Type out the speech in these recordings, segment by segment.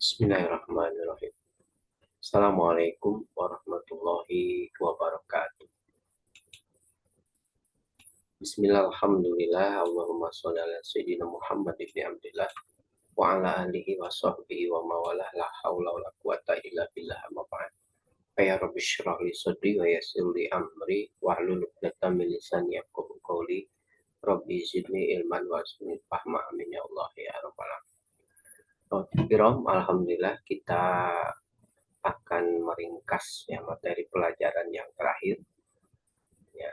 Bismillahirrahmanirrahim. Assalamualaikum warahmatullahi wabarakatuh. Bismillah, alhamdulillah, Allahumma sholli ala sayyidina Muhammad ibn Abdillah wa ala alihi wa sahbihi wa mawalah la hawla wa la quwata illa billah amma ba'd. Ya Rabbi shrah li sadri wa yassir li amri wahlul 'uqdatam min lisani yafqahu qawli. Rabbi zidni ilman warzuqni fahma, amin ya Allah ya rabbal alamin. Alhamdulillah kita akan meringkas ya materi pelajaran yang terakhir ya.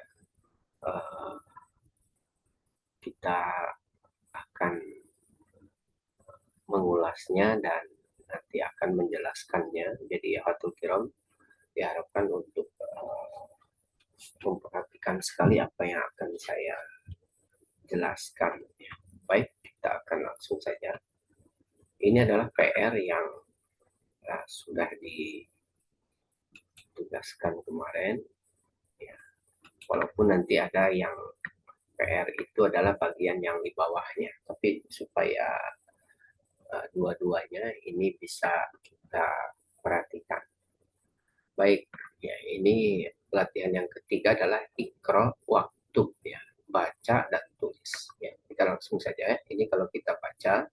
Kita akan mengulasnya dan nanti akan menjelaskannya. Jadi Hatul Kiram diharapkan untuk memperhatikan sekali apa yang akan saya jelaskan ya. Baik, kita akan langsung saja. Ini adalah PR yang sudah ditugaskan kemarin ya. Walaupun nanti ada yang PR itu adalah bagian yang di bawahnya, tapi supaya dua-duanya ini bisa kita perhatikan. Baik, ya ini latihan yang ketiga adalah ikro waktu ya, baca dan tulis. Ya, kita langsung saja ya. Ini kalau kita baca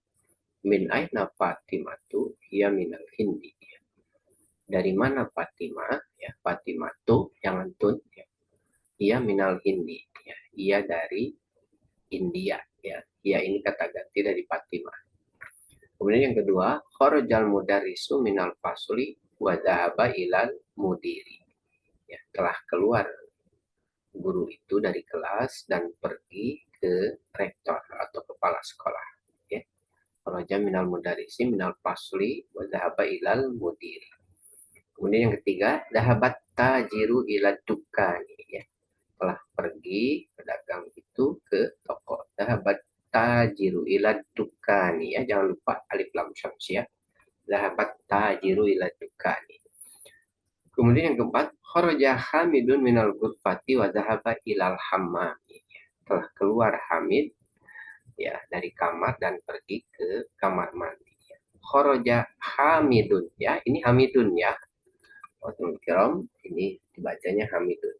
min aina Fatimatu hiya minal hindi. Ya. Dari mana Fatimah? Ya, Fatimatu jangan tun ya. Ia minal hindi ya. Ia dari India ya. Ia ini kata ganti dari Fatimah. Kemudian yang kedua, kharajal mudarrisu minal fasli wa dhahaba ilal mudiri. Ya, telah keluar guru itu dari kelas dan pergi ke rektor atau kepala sekolah ya. Kharaja minal mudarrisi minal fasli wa dhahaba ilal mudiri. Kemudian yang ketiga, dhahabat tajiru ilad dukani ya. Telah pergi pedagang itu ke toko. Dhahabat tajiru ilad dukani ya, jangan lupa alif lam syamsiah. Dhahabat tajiru ilad dukani. Kemudian yang keempat, kharaja Hamidun minal ghurfati wa dhahaba ilal hammam. Ya. Telah keluar Hamid ya dari kamar dan pergi ke kamar mandi. Ya. Kharaja Hamidun ya, ini Hamidun ya. Kiram, ini dibacanya Hamidun.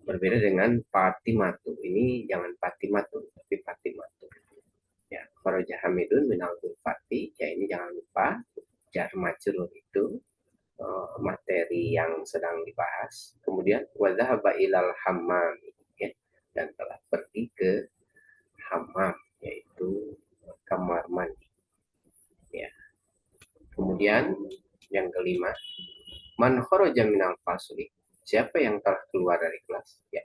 Berbeda dengan Fatimatu. Ini jangan Fatimatu, tapi Fatimatu. Ya, kharaja Hamidun minal ghurfati. Ya, ini jangan lupa jar majrur itu materi yang sedang dibahas. Kemudian wa dhahaba ilal hammam ya, dan telah pergi ke hammam, yaitu kamar mandi. Ya. Kemudian yang kelima, man kharaja minal fasli. Siapa yang telah keluar dari kelas? Ya.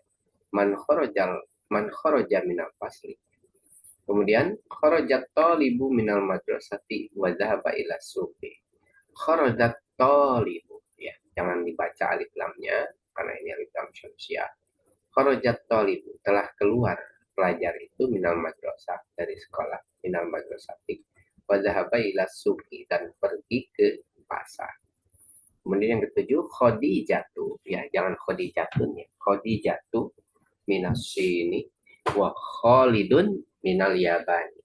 Man kharaja minal fasli. Kemudian kharajat talibu minal madrasati wa dhahaba ila suqi. Kharajat talibu ya, jangan dibaca alif lamnya karena ini alif lam syamsiah. Kharajat talibu, telah keluar pelajar itu minal madrasah, dari sekolah, minal madrasati wa dhahaba ila suqi, dan pergi ke pasar. Kemudian yang ketujuh, Khadijatu ya, jangan Khadijatun ya. Khadijatu minas sini wa Khalidun minal Yabani.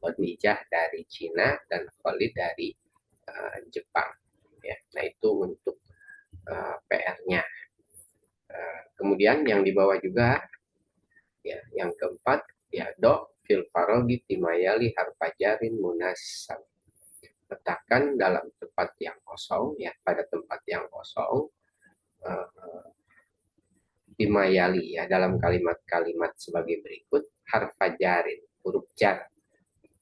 Khadijah dari Cina dan Khalid dari Jepang ya. Nah, itu untuk PR-nya. Kemudian yang di bawah juga ya, yang keempat ya, do fil farogi timayali harfajarin munasab. Letakkan dalam tempat yang kosong ya, pada tempat yang kosong timayali ya, dalam kalimat-kalimat sebagai berikut, harfajarin, huruf jar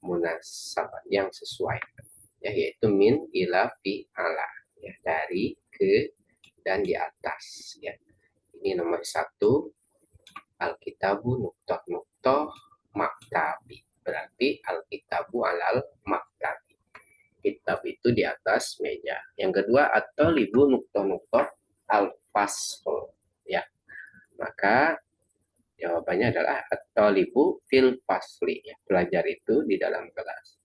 munasab yang sesuai ya, yaitu min ila fi ala ya, dari ke dan di atas ya. Ini nomor 1, alkitabu nuktoh maktabi, berarti alkitabu alal maktabi, kitab itu di atas meja. Yang kedua, at-talibu nuktoh al-fasl ya, maka jawabannya adalah at-talibu fil fasli ya, pelajar itu di dalam kelas.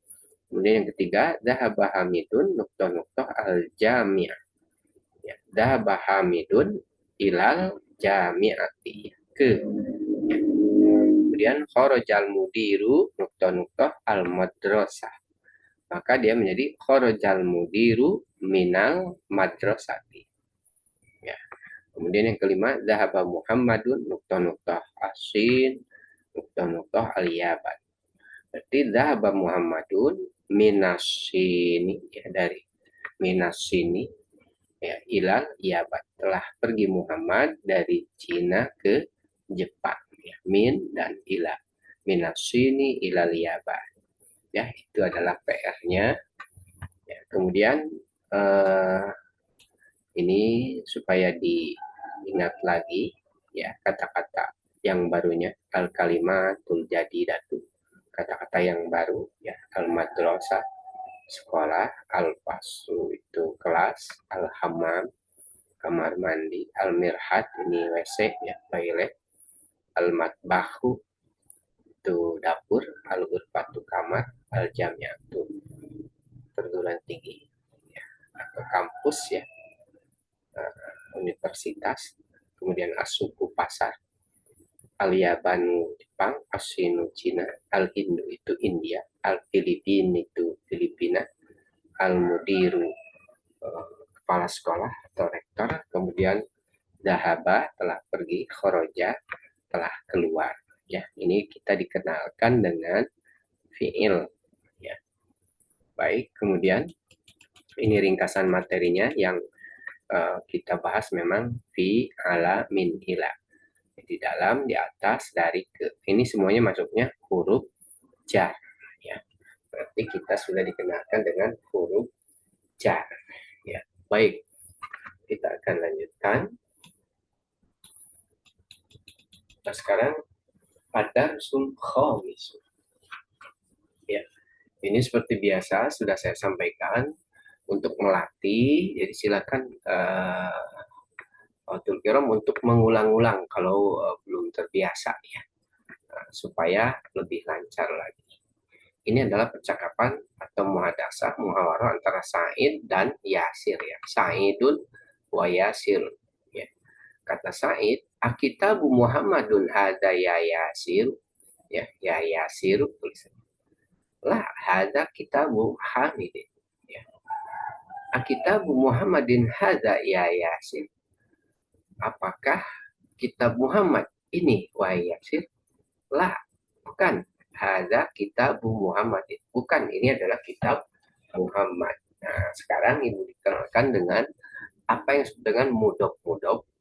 Kemudian yang ketiga, dhahaba Hamidun nuktoh al-jami'ah ya, dhahaba Hamidun ilal jami'ati, ke ya. Kemudian kharajal mudiru nuktoh al madrasah, maka dia menjadi kharajal mudiru minal madrasati. Ya. Kemudian yang kelima, zahaba Muhammadun nuktah-nuktah asin, nuktah-nuktah aliyaban. Berarti zahaba Muhammadun minasini, ya, dari minasini, ya, ilal yaban. Telah pergi Muhammad dari Cina ke Jepang. Ya, min dan ila. Minasini ilal yaban. Ya, itu adalah PR-nya. Ya, kemudian ini supaya diingat lagi, ya, kata-kata yang barunya, al kalimatul jadidatu, kata-kata yang baru, ya, al madrasah sekolah, al faslu itu kelas, al hammam kamar mandi, al mirhat ini WC, ya, toilet, al matbahu itu dapur, al ghurfatu kamar, al jamiatu perguruan tinggi, ya, atau kampus, ya, universitas. Kemudian asuku pasar, al yabanu Jepang, asinu Cina, al hindu itu India, al filipin itu Filipina, al mudiru kepala sekolah atau rektor. Kemudian dahaba telah pergi, khoroja telah keluar. Ya, ini kita dikenalkan dengan fiil. Ya, baik. Kemudian ini ringkasan materinya yang kita bahas memang fi ala min ila. Di dalam, di atas, dari, ke. Ini semuanya masuknya huruf jar. Ya, berarti kita sudah dikenalkan dengan huruf jar. Ya, baik. Kita akan lanjutkan. Nah, sekarang ada sul khamis. Ya, ini seperti biasa sudah saya sampaikan untuk melatih. Jadi silakan Kiram untuk mengulang-ulang kalau belum terbiasa, ya, supaya lebih lancar lagi. Ini adalah percakapan atau muhadasah, muhawarah antara Said dan Yasir, ya. Saidun wa Yasir. Ya. Kata Said, akitabu Muhammadun hada ya Yasir. Ya, ya Yasir tulisan. Lah, hada kitabu Hamidin. Ya. Akitabu Muhammadin hada ya Yasir. Apakah kitab Muhammad ini wahai Yasir? Lah, bukan. Hada kitabu Muhammadin. Bukan, ini adalah kitab Muhammad. Nah, sekarang ibu dikenalkan dengan apa yang disebut dengan mudhof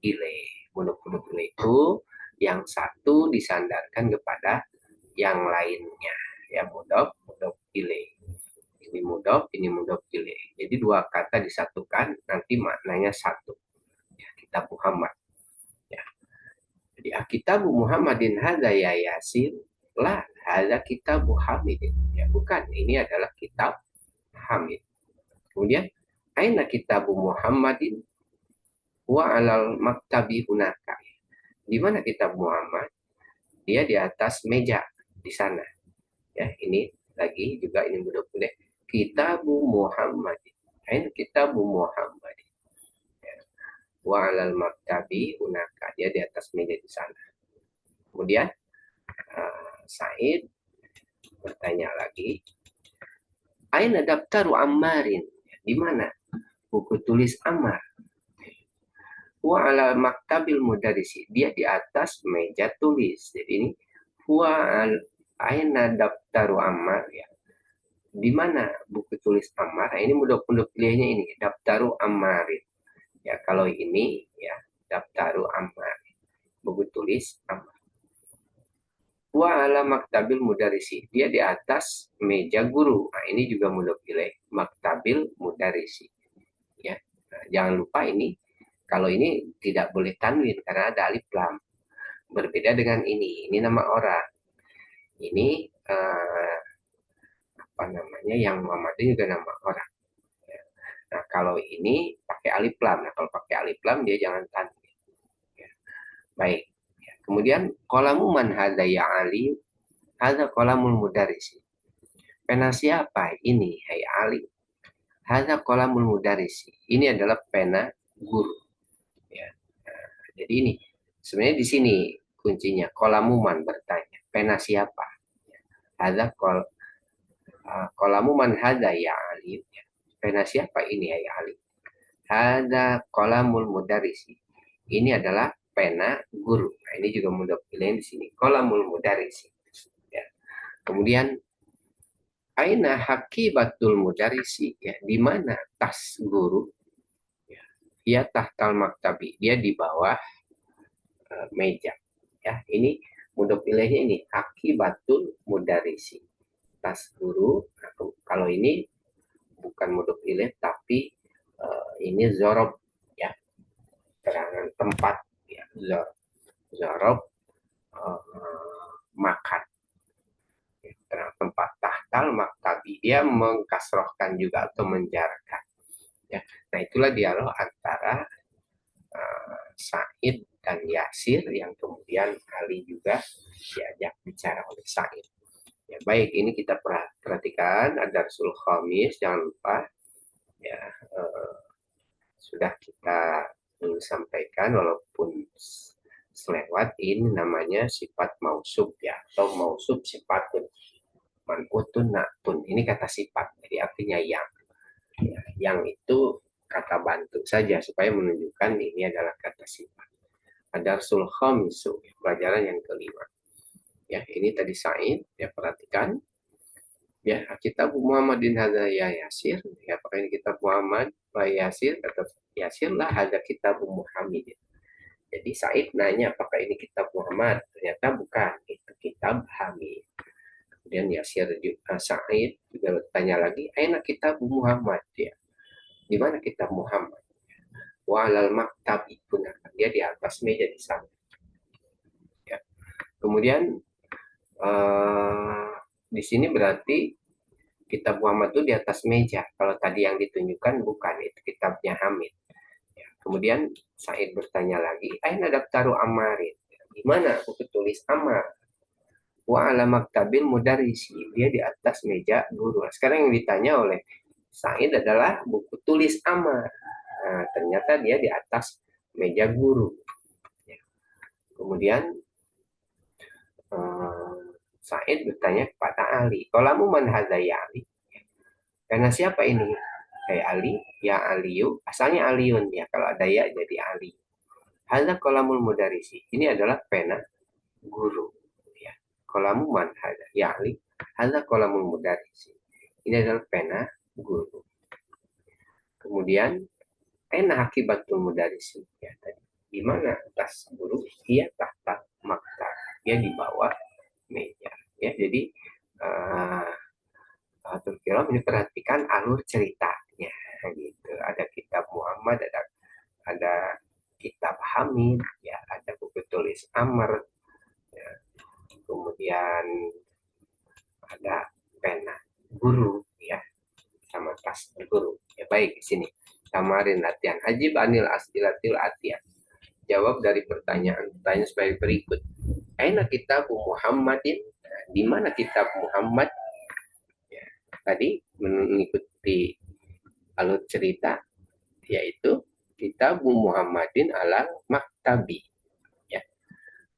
ilaih. Mudhof ilaih itu yang satu disandarkan kepada yang lainnya. Ya, mudhof ilaih. Ini mudhof ilaih. Jadi dua kata disatukan, nanti maknanya satu. Ya, kitab Muhammad. Ya. Jadi kitabu Muhammadin hadza ya Yasir. Lah, hadza kitabu Hamidin. Ya, bukan, ini adalah kitab Hamid. Kemudian, aina kitabu Muhammadin wa alal maktabi hunaka. Di mana kitab Muhammad? Dia di atas meja di sana. Ya, ini lagi juga ini mudah-mudah. Kitabu Muhammadin. Aina kitabu Muhammadin. Ya. Wa alal maktabi hunaka. Dia di atas meja di sana. Kemudian Said bertanya lagi, aina daftaru Ammarin? Di mana buku tulis Ammar? Wa ala maktabil mudarisi. Dia di atas meja tulis. Jadi ini wa aina daftaru Ammar, ya. Di mana buku tulis Ammar? Nah, ini mudah-mudah pilihnya ini daftaru Ammarin. Ya, kalau ini ya daftaru Ammar. Buku tulis Ammar. Wa ala maktabil mudarisi. Dia di atas meja guru. Nah, ini juga mudah pilih maktabil mudarisi. Ya. Nah, jangan lupa ini, kalau ini tidak boleh tanwin karena ada alif lam. Berbeda dengan ini nama orang. Ini apa namanya, yang Muhammadin juga nama orang. Ya. Nah, kalau ini pakai alif lam. Nah, kalau pakai alif lam dia jangan tanwin. Ya. Baik. Kemudian qalamu man hadza ya Ali? Hadza qalamul mudarrisi. Pena siapa ini, hai Ali? Hadza qalamul mudarrisi. Ini adalah pena guru. Ya. Nah, jadi ini sebenarnya di sini kuncinya. Qalamu man bertanya, pena siapa? Hadza Qalamu man hadza ya Ali. Pena siapa ini ya Ali? Hadza qalamul mudarrisi. Ini adalah pena guru. Nah, ini juga mudah pilihan di sini. Qalamul mudarrisi. Ya. Kemudian aina haqibatul mudarrisi, ya, di mana tas guru? Ya. Dia tahtal maktabi. Dia di bawah meja. Ya, ini mudah pilihnya ini haqibatul mudarrisi. Tas guru. Nah, kalau ini bukan mudah pilih tapi ini zorob, ya, keterangan tempat, ya, zorob makan, ya, keterangan tempat. Tahtal maktabi, dia mengkasrohkan juga atau menjarkan, ya. Nah, itulah dialog antara Said dan Yasir yang kemudian Ali juga diajak bicara oleh Said. Ya, baik, ini kita perhatikan ada Darsul Khamis, jangan lupa, ya, sudah kita sampaikan walaupun selewat. Ini namanya sifat mausub, ya, atau mausub sifatun man'utun na'tun. Ini kata sifat, jadi artinya yang, ya, yang itu kata bantu saja supaya menunjukkan ini adalah kata sifat. Ad-Darsul Khamisu, pelajaran yang kelima. Ya, ini tadi Said, ya, perhatikan. Ya, kitab Muhammadin hadza ya Yasir, ya, apakah ini kitab Muhammad wa Yasir? Kata Yasir lah hadza kitab Muhammadin. Jadi Said nanya apakah ini kitab Muhammad? Ternyata bukan, itu kitab Hamid. Kemudian Yasir juga, Said juga bertanya lagi, aina kitab Muhammad? Ya, di mana kitab Muhammad? Wa alal maktab, dia di atas meja di sana. Ya. Kemudian di sini berarti kitab Muhammad itu di atas meja. Kalau tadi yang ditunjukkan bukan, itu kitabnya Hamid. Ya. Kemudian Said bertanya lagi, aina daftaru Ammarin? Di mana buku tulis Ammar? Wa ala maktabil mudarrisi, dia di atas meja guru. Sekarang yang ditanya oleh Said adalah buku tulis Ammar. Nah, ternyata dia di atas meja guru. Ya. Kemudian Said bertanya kepada Ali, qalamu man hadza ya Ali? Karena siapa ini? Kayak Ali, ya Aliyu, asalnya Aliun, ya, kalau ada ya jadi Ali. Hadza qalamul mudarrisi, ini adalah pena guru, ya. Qalamu man hadza ya Ali, hadza qalamul mudarrisi, ini adalah pena guru. Kemudian aina haqibatul mudarrisi, ya, tadi di mana tas guru? Dia tahta maktab, dia di bawah meja, ya. Jadi Kiram ini perhatikan alur ceritanya, gitu. Ada kitab Muhammad, ada kitab Hamid, ya, ada buku tulis Amr, ya. Kemudian ada pena guru, ya, sama tas guru. Ya, baik, di sini tamarin latihan ajib anil as'ilatil atiyah. Jawab dari pertanyaan sebagai berikut. Aina kitab Muhammadin? Nah, di mana kitab Muhammad? Ya, tadi mengikuti alur cerita, yaitu kitab Muhammadin ala maktabi, ya.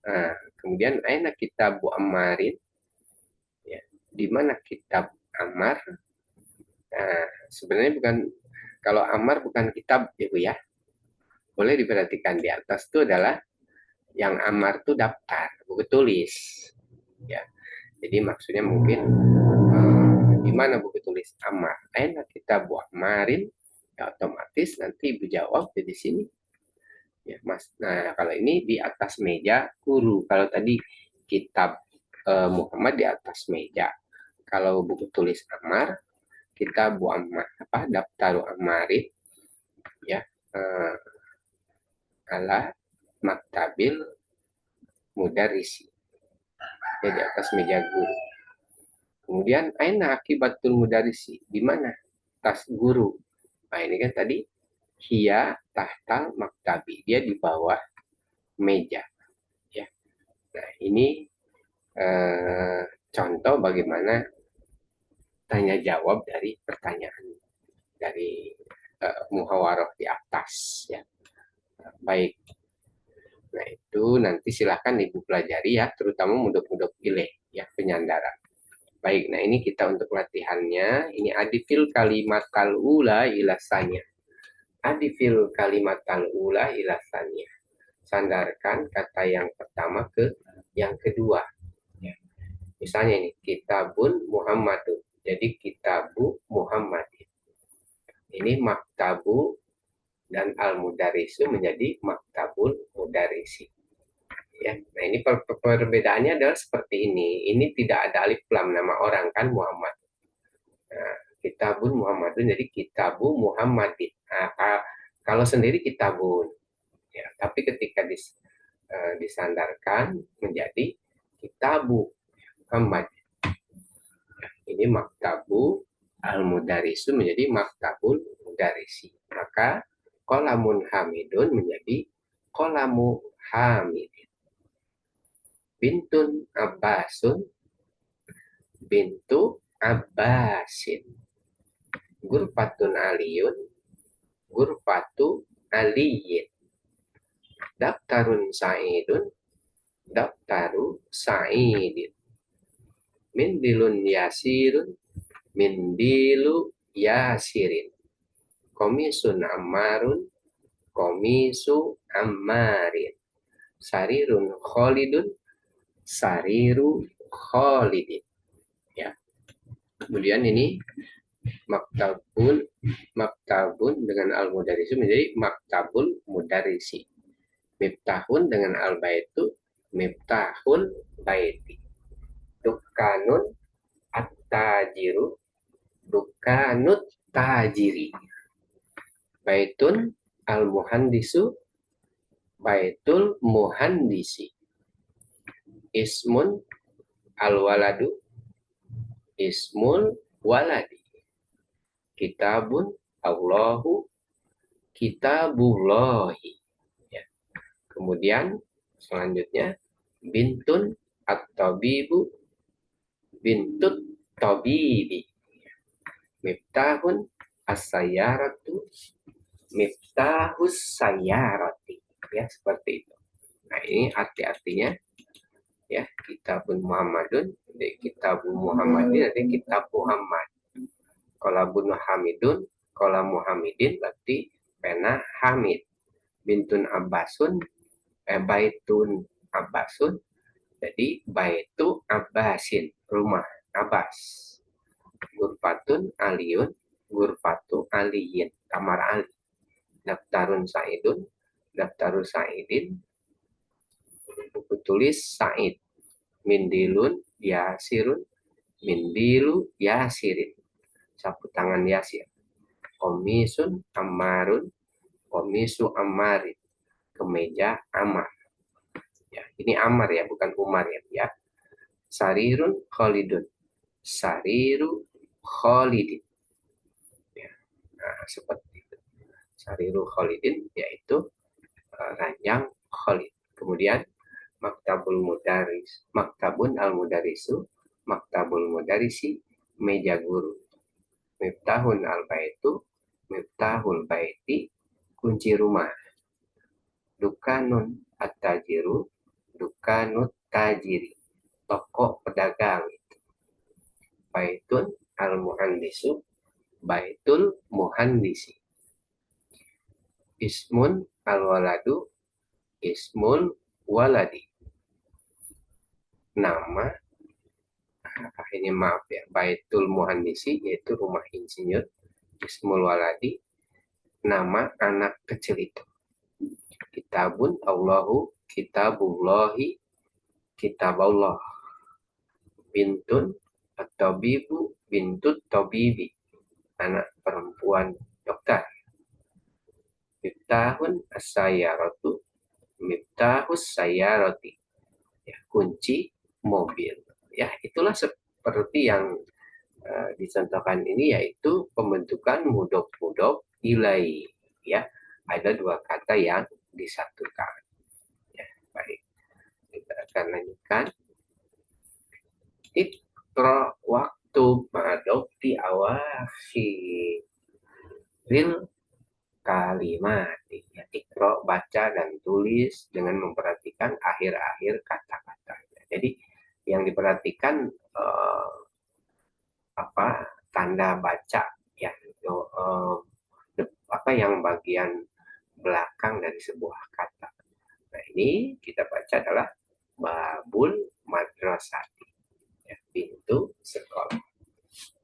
Nah, kemudian aina kitab Ammarin? Ya, di mana kitab Ammar? Nah, sebenarnya bukan, kalau Ammar bukan kitab, ya Bu, ya. Boleh diperhatikan di atas itu adalah yang Ammar itu daftar, buku tulis, ya. Jadi maksudnya mungkin di mana buku tulis Ammar? Aina kitab Ammarin? Ya, otomatis nanti Ibu jawab di sini. Ya, Mas. Nah, kalau ini di atas meja guru. Kalau tadi kitab Muhammad di atas meja. Kalau buku tulis Ammar, kitab Ammar, daftar Ammarin, ya, ala maktabil mudarrisi, ya, di atas meja guru. Kemudian aina akibatul mudarrisi? Di mana tas guru? Nah, ini kan tadi hiya tahtal maktabi, dia di bawah meja, ya. Nah, ini contoh bagaimana tanya jawab dari pertanyaan dari muhawarah di atas, ya. Baik. Nah, itu nanti silahkan Ibu pelajari, ya, terutama mudok-mudok pilih, ya, penyandaran. Baik, nah ini kita untuk latihannya. Ini adifil kalimat kalula ilasannya. Adifil kalimat kalula ilasannya. Sandarkan kata yang pertama ke yang kedua. Ya. Misalnya ini, kitabun Muhammadun. Jadi kitabu Muhammadin. Ini maktabu dan al-mudarisu menjadi maktabul mudarisi. Ya, nah ini perbedaannya adalah seperti ini. Ini tidak ada alif lam nama orang kan Muhammad. Nah, kitabun Muhammadun jadi kitabu Muhammadin. Nah, kalau sendiri kitabun. Ya, tapi ketika disandarkan menjadi kitabu Muhammad. Ini maktabu al-mudarisu menjadi maktabul mudarisi. Maka kolamun hamidun menjadi kolamu hamidin. Bintun abbasun bintu abbasin. Gurfatun aliyun gurfatu aliyin. Daftarun sa'idun daftaru sa'idin. Mindilun yasirun mindilu yasirin. Komisun ammarun komisu ammarin. Sarirun kholidun sariru kholidin. Ya. Kemudian ini maktabun dengan al-mudarisu menjadi maktabul mudarisi. Miftahun dengan al-baitu miftahul baiti. Dukkanun at-tajiru dukkanut tajiri. Baitun al-muhandisu baitul muhandisi. Ismun al-waladu ismul waladi. Kitabun Allahu kitabullahi. Ya. Kemudian selanjutnya bintun at-tabibu bintut tabibi. Miftahun as-sayyaratu miftahus sayyarati. Ya, seperti itu. Nah, ini arti-artinya ya, kitabun Muhammadun, kitabun Muhammadin, ada kitab Muhammad. Kalau bunu Hamidun, kalau Muhammadin berarti pena Hamid. Bintun Abbasun, baitun Abbasun, jadi baitu Abbasin, rumah Abbas. Gurfatun Aliyun, gurfatu Aliyin, kamar Ali. Daftarun Sa'idun, daftaru Sa'idin, buku tulis Sa'id. Mindilun Yasirun, mindilu Yasirin, sapu tangan Yasir. Komisun Ammarun, komisu Ammarin, kemeja Ammar. Ya, ini Ammar ya, bukan Umar ya. Sarirun Khalidun, sariru Khalidin. Ya, nah, seperti itu. Sariru Khalidin yaitu ranjang Khalid. Kemudian maktabul mudaris, maktabun al-mudarisu, maktabul mudarisi, meja guru. Miftahun al-baitu, miftahul baiti, kunci rumah. Dukanun at-tajiru, dukanut tajiri, toko pedagang. Baitun al-muhandisu, baitul muhandisi. Ismun al-waladu, ismul waladi. Nama, ini maaf ya, baitul muhandisi yaitu rumah insinyur. Ismul waladi, nama anak kecil itu. Kitabun Allahu kitabullahi kitabullah. Bintun atau bibu bintut tabibi, anak perempuan dokter. Miftahun as-sayyaratu miftahus sayyarati, ya, kunci mobil. Ya, itulah seperti yang dicontohkan ini, yaitu pembentukan mudhof ilai. Ya, ada dua kata yang disatukan. Ya, baik. Kita akan lanjutkan. Ikra waktu ma'adokti awakhiril kalimat. Ya, ikra, baca dan tulis dengan memperhatikan akhir-akhir kata-kata. Jadi yang diperhatikan tanda baca yang yang bagian belakang dari sebuah kata. Nah, ini kita baca adalah babul madrasati, ya, pintu sekolah.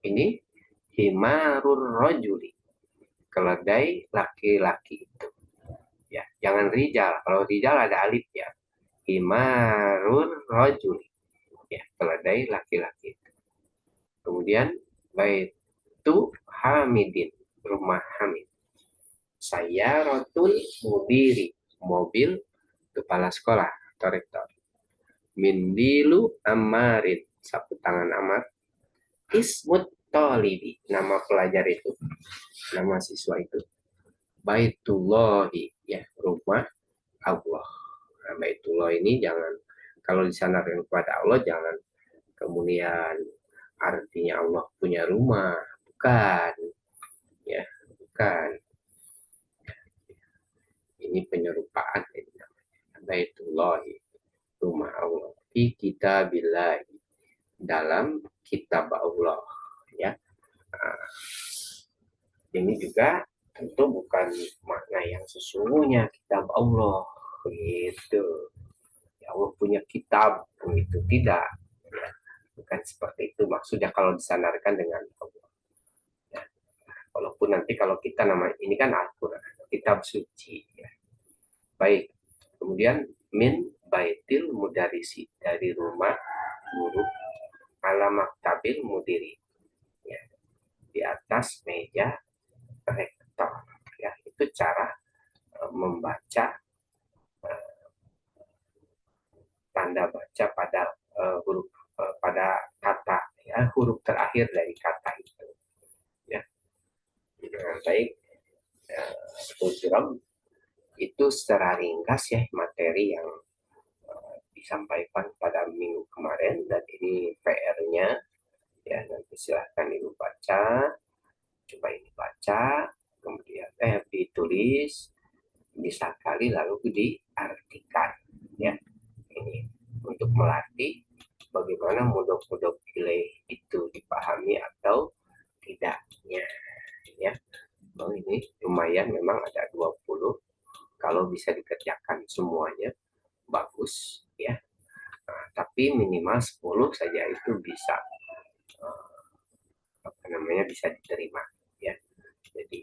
Ini himarur rojuli, keledai laki-laki itu. Ya, jangan rijal. Kalau rijal ada alif ya. Himarur rojuli, ya, keledai laki-laki itu. Kemudian baitu hamidin, rumah Hamid. Saya rotul mudiri, mobil kepala sekolah atau rektor. Mindilu amarin, sapu tangan Amar. Ismut tolibi, nama pelajar itu, nama siswa itu. Baitullahi, ya, rumah Allah. Nah, Baitullah ini jangan, kalau disandarkan kepada Allah, jangan kemudian artinya Allah punya rumah, bukan, ya, bukan. Ini penyerupaan, Baitullah, rumah Allah. Fi kitabillah, dalam kitab Allah, ya. Nah, ini juga tentu bukan makna yang sesungguhnya kitab Allah, gitu. Ya, Allah punya kitab, begitu, tidak. Ya, bukan seperti itu maksudnya kalau disandarkan dengan Allah. Ya. Walaupun nanti kalau kita nama ini kan Al-Quran, kitab suci. Ya. Baik, kemudian min baitil mudarisi, dari rumah guru, alamak tabil mudiri, ya, di atas meja rektor. Ya, itu cara membaca, tanda baca pada huruf, pada kata, ya, huruf terakhir dari kata itu. Ya. Baik, program itu secara ringkas ya materi yang disampaikan pada minggu kemarin, dan ini PR-nya, ya, nanti silahkan ibu baca, coba ini baca, kemudian ditulis, disakali lalu diartikan, ya. Ini untuk melatih bagaimana mudhof-mudhof ilaih itu dipahami atau tidaknya, ya. Oh, ini lumayan, memang ada 20. Kalau bisa dikerjakan semuanya bagus, ya. Nah, tapi minimal 10 saja itu bisa bisa diterima, ya. Jadi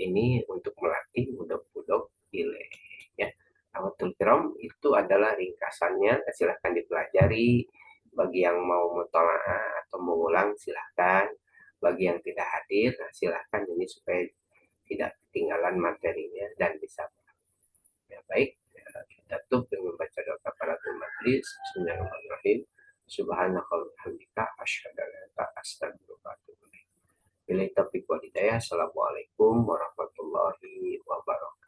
ini untuk melatih mudhof-mudhof ilaih, ya. Awatul kiram itu adalah ringkasannya, silahkan dipelajari. Bagi yang mau mutolaah atau mengulang silahkan. Bagi yang tidak hadir, nah silahkan ini supaya tidak ketinggalan materinya dan bisa. Ya, baik, kita tutup dengan membaca doa kafaratul majlis. Bismillahirrahmanirrahim. Subhanakallahumma wa bihamdika asyhadu an la ilaha illa anta astaghfiruka wa atubu ilaik. Billahi taufiq wal hidayah. Assalamualaikum warahmatullahi wabarakatuh.